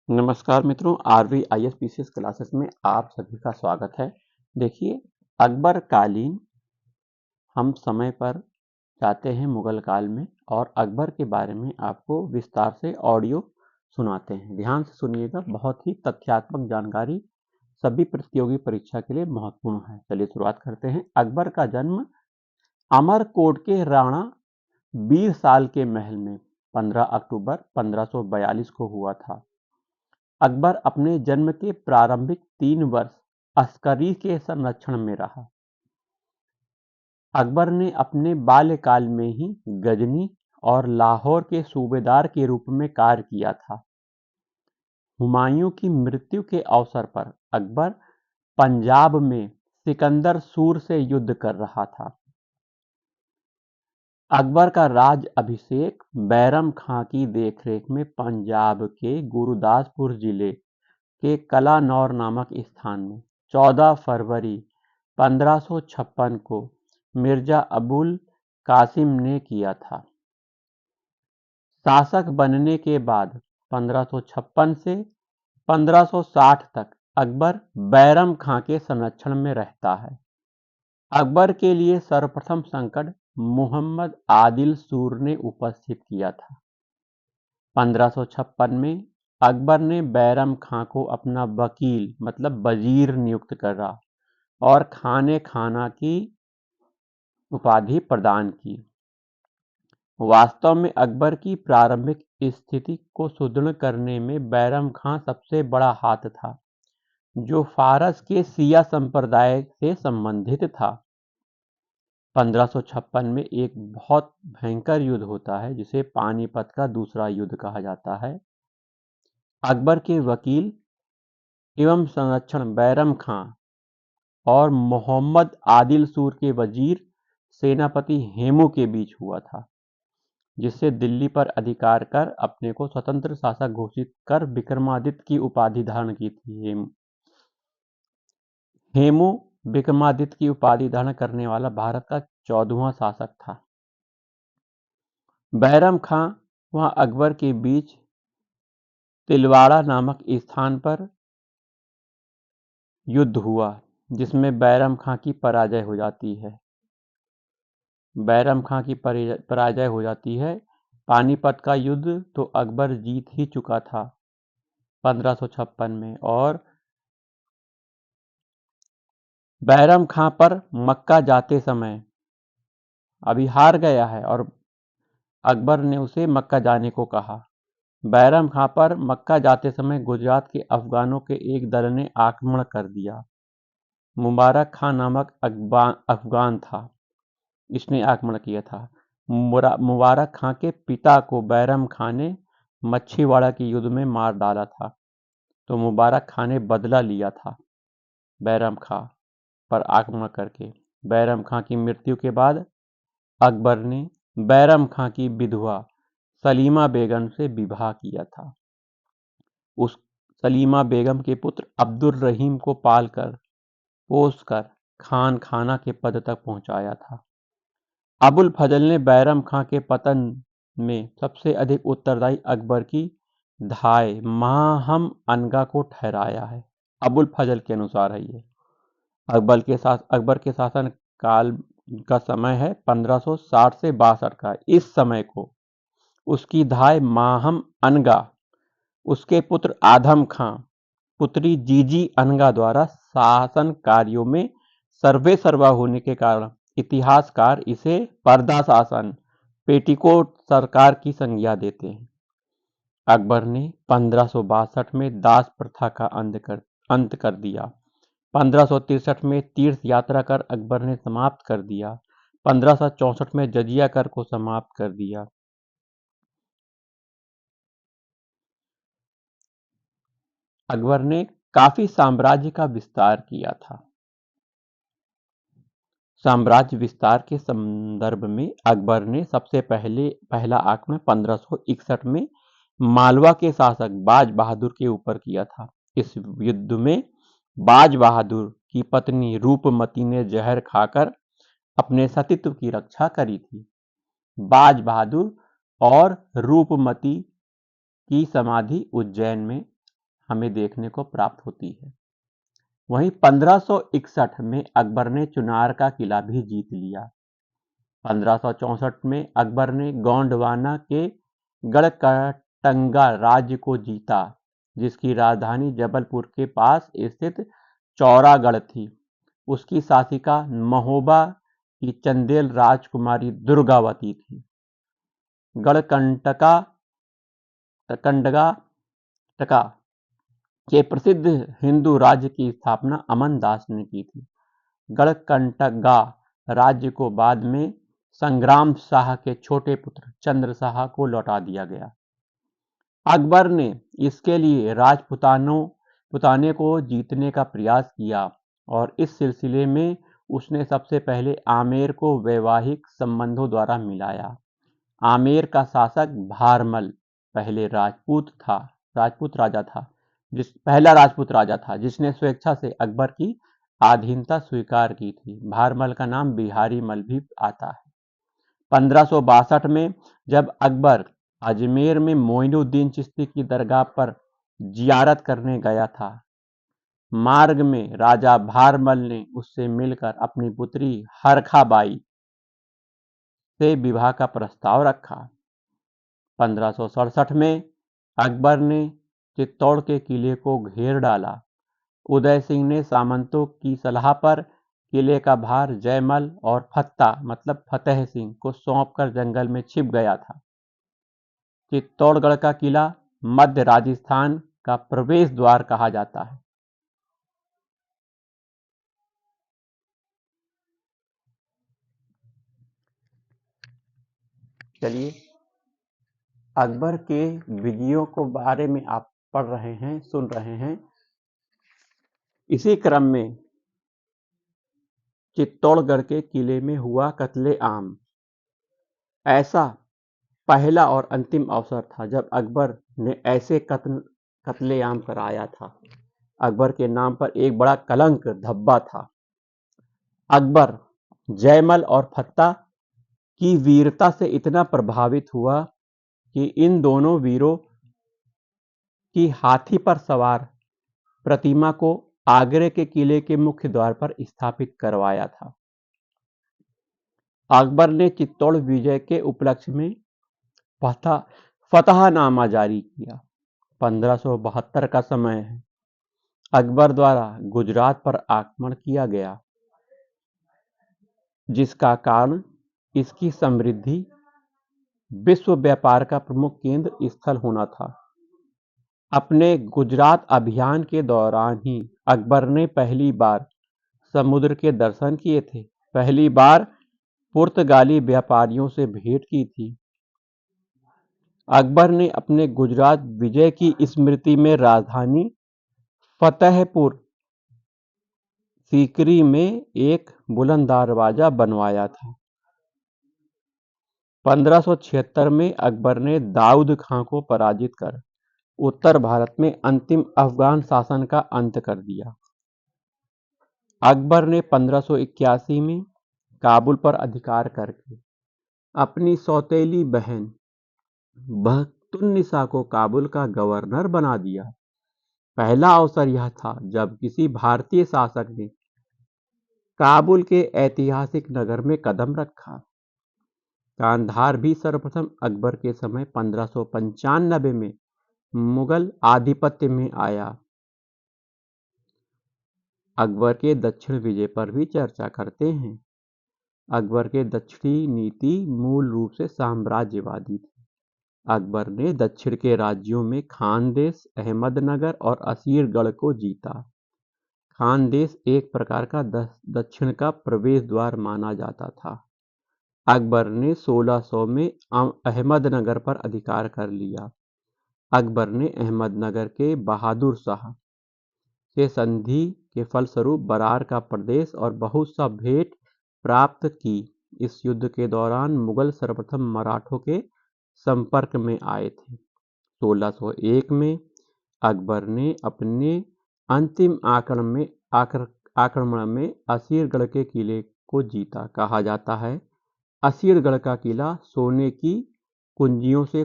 नमस्कार मित्रों, RV आईएसपीसीएस classes में आप सभी का स्वागत है। देखिए, अकबर कालीन हम समय पर जाते हैं मुगल काल में और अकबर के बारे में आपको विस्तार से ऑडियो सुनाते हैं। ध्यान से सुनिएगा, बहुत ही तथ्यात्मक जानकारी सभी प्रतियोगी परीक्षा के लिए महत्वपूर्ण है। चलिए शुरुआत करते हैं। अकबर का जन्म अमरकोट के राणा बीरसाल के महल में 15 अक्टूबर 1542 को हुआ था। अकबर अपने जन्म के प्रारंभिक 3 वर्ष अस्करी के संरक्षण में रहा। अकबर ने अपने बाल्यकाल में ही गजनी और लाहौर के सूबेदार के रूप में कार्य किया था। हुमायूं की मृत्यु के अवसर पर अकबर पंजाब में सिकंदर सूर से युद्ध कर रहा था। अकबर का राज अभिषेक बैरम खां की देखरेख में पंजाब के गुरदासपुर जिले के कलानौर नामक स्थान में 14 फरवरी 1556 को मिर्जा अबुल कासिम ने किया था। शासक बनने के बाद 1556 से 1560 तक अकबर बैरम खां के संरक्षण में रहता है। अकबर के लिए सर्वप्रथम संकट मोहम्मद आदिल सूर ने उपस्थित किया था। 1556 में अकबर ने बैरम खां को अपना वकील मतलब वजीर नियुक्त करा और खाने खाना की उपाधि प्रदान की। वास्तव में अकबर की प्रारंभिक स्थिति को सुदृढ़ करने में बैरम खां सबसे बड़ा हाथ था, जो फारस के शिया संप्रदाय से संबंधित था। 1556 में एक बहुत भयंकर युद्ध होता है जिसे पानीपत का दूसरा युद्ध कहा जाता है। अकबर के वकील एवं संरक्षण बैरम खां और मोहम्मद आदिल सूर के वजीर सेनापति हेमू के बीच हुआ था, जिससे दिल्ली पर अधिकार कर अपने को स्वतंत्र शासक घोषित कर विक्रमादित्य की उपाधि धारण की थी। हेमू विक्रमादित्य की उपाधि धारण करने वाला भारत का 14वां शासक था। बैरम खां व अकबर के बीच तिलवाड़ा नामक स्थान पर युद्ध हुआ, जिसमें बैरम खां की पराजय हो जाती है। पराजय हो जाती है। पानीपत का युद्ध तो अकबर जीत ही चुका था 1556 में, और बैरम खां पर मक्का जाते समय अभी हार गया है और अकबर ने उसे मक्का जाने को कहा। बैरम खां पर मक्का जाते समय गुजरात के अफगानों के एक दल ने आक्रमण कर दिया। मुबारक खां नामक अफगान था, इसने आक्रमण किया था। मुबारक खां के पिता को बैरम खां ने मच्छीवाड़ा के युद्ध में मार डाला था, तो मुबारक खां ने बदला लिया था बैरम खां पर आक्रमण करके। बैरम खां की मृत्यु के बाद अकबर ने बैरम खां की विधवा सलीमा बेगम से विवाह किया था। उस सलीमा बेगम के पुत्र अब्दुल रहीम को पालकर पोसकर खान खाना के पद तक पहुंचाया था। अबुल फजल ने बैरम खां के पतन में सबसे अधिक उत्तरदायी अकबर की धाय माहम अनगा को ठहराया है। अबुल फजल के अनुसार है ये। अकबर के शासन काल का समय है 1560 से 62 का। इस समय को उसकी धाय माहम अनगा उसके पुत्र आधम खां पुत्री जीजी अनगा द्वारा शासन कार्यों में सर्वे सर्वा होने के कारण इतिहासकार इसे पर्दा शासन पेटीकोट सरकार की संज्ञा देते हैं। अकबर ने 1562 में दास प्रथा का अंत कर दिया। 1563 में तीर्थ यात्रा कर अकबर ने समाप्त कर दिया। 1564 में जजिया कर को समाप्त कर दिया। अकबर ने काफी साम्राज्य का विस्तार किया था। साम्राज्य विस्तार के संदर्भ में अकबर ने सबसे पहला आक्रमण 1561 में मालवा के शासक बाज बहादुर के ऊपर किया था। इस युद्ध में बाज बहादुर की पत्नी रूपमती ने जहर खाकर अपने सतीत्व की रक्षा करी थी। बाज बहादुर और रूपमती की समाधि उज्जैन में हमें देखने को प्राप्त होती है। वहीं 1561 में अकबर ने चुनार का किला भी जीत लिया। 1564 में अकबर ने गोंडवाना के गढ़कटंगा राज्य को जीता, जिसकी राजधानी जबलपुर के पास स्थित चौरागढ़ थी। उसकी शासिका महोबा की चंदेल राजकुमारी दुर्गावती थी। गढ़कंटका टका के प्रसिद्ध हिंदू राज्य की स्थापना अमन दास ने की थी। गढ़कंटगा राज्य को बाद में संग्राम शाह के छोटे पुत्र चंद्र शाह को लौटा दिया गया। अकबर ने इसके लिए राजपुताने को जीतने का प्रयास किया और इस सिलसिले में उसने सबसे पहले आमेर को वैवाहिक संबंधों द्वारा मिलाया। आमेर का शासक भारमल पहला राजपूत राजा था जिसने स्वेच्छा से अकबर की अधीनता स्वीकार की थी। भारमल का नाम बिहारी मल भी आता है। 1562 में जब अकबर अजमेर में मोइनुद्दीन चिश्ती की दरगाह पर जियारत करने गया था, मार्ग में राजा भारमल ने उससे मिलकर अपनी पुत्री हरखा बाई से विवाह का प्रस्ताव रखा। 1567 में अकबर ने चित्तौड़ के किले को घेर डाला। उदय सिंह ने सामंतों की सलाह पर किले का भार जयमल और फतेह सिंह को सौंपकर जंगल में छिप गया था। चित्तौड़गढ़ का किला मध्य राजस्थान का प्रवेश द्वार कहा जाता है। चलिए, अकबर के विजयों को बारे में आप पढ़ रहे हैं, सुन रहे हैं। इसी क्रम में चित्तौड़गढ़ के किले में हुआ कत्ले आम ऐसा पहला और अंतिम अवसर था जब अकबर ने ऐसे कत्लेआम कराया था। अकबर के नाम पर एक बड़ा कलंक धब्बा था। अकबर जयमल और फत्ता की वीरता से इतना प्रभावित हुआ कि इन दोनों वीरों की हाथी पर सवार प्रतिमा को आगरे के किले के मुख्य द्वार पर स्थापित करवाया था। अकबर ने चित्तौड़ विजय के उपलक्ष्य में फतहनामा जारी किया। 1572 का समय है। अकबर द्वारा गुजरात पर आक्रमण किया गया, जिसका कारण इसकी समृद्धि विश्व व्यापार का प्रमुख केंद्र स्थल होना था। अपने गुजरात अभियान के दौरान ही अकबर ने पहली बार समुद्र के दर्शन किए थे, पहली बार पुर्तगाली व्यापारियों से भेंट की थी। अकबर ने अपने गुजरात विजय की स्मृति में राजधानी फतेहपुर सीकरी में एक बुलंद दरवाजा बनवाया था। 1576 में अकबर ने दाऊद खां को पराजित कर उत्तर भारत में अंतिम अफगान शासन का अंत कर दिया। अकबर ने 1581 में काबुल पर अधिकार करके अपनी सौतेली बहन बख्तुन्निसा को काबुल का गवर्नर बना दिया। पहला अवसर यह था जब किसी भारतीय शासक ने काबुल के ऐतिहासिक नगर में कदम रखा। कांधार भी सर्वप्रथम अकबर के समय 1595 में मुगल आधिपत्य में आया। अकबर के दक्षिण विजय पर भी चर्चा करते हैं। अकबर के दक्षिणी नीति मूल रूप से साम्राज्यवादी थी। अकबर ने दक्षिण के राज्यों में खानदेश, अहमदनगर और असीरगढ़ को जीता। खानदेश एक प्रकार का दक्षिण का प्रवेश द्वार माना जाता था। अकबर ने 1600 में अहमदनगर पर अधिकार कर लिया। अकबर ने अहमदनगर के बहादुर शाह से संधि के फलस्वरूप बरार का प्रदेश और बहुत सा भेंट प्राप्त की। इस युद्ध के दौरान मुगल सर्वप्रथम मराठों के संपर्क में आए थे। 1601 में अकबर ने अपने अंतिम आक्रमण में असीरगढ़ के किले को जीता। कहा जाता है असीरगढ़ का किला सोने की कुंजियों से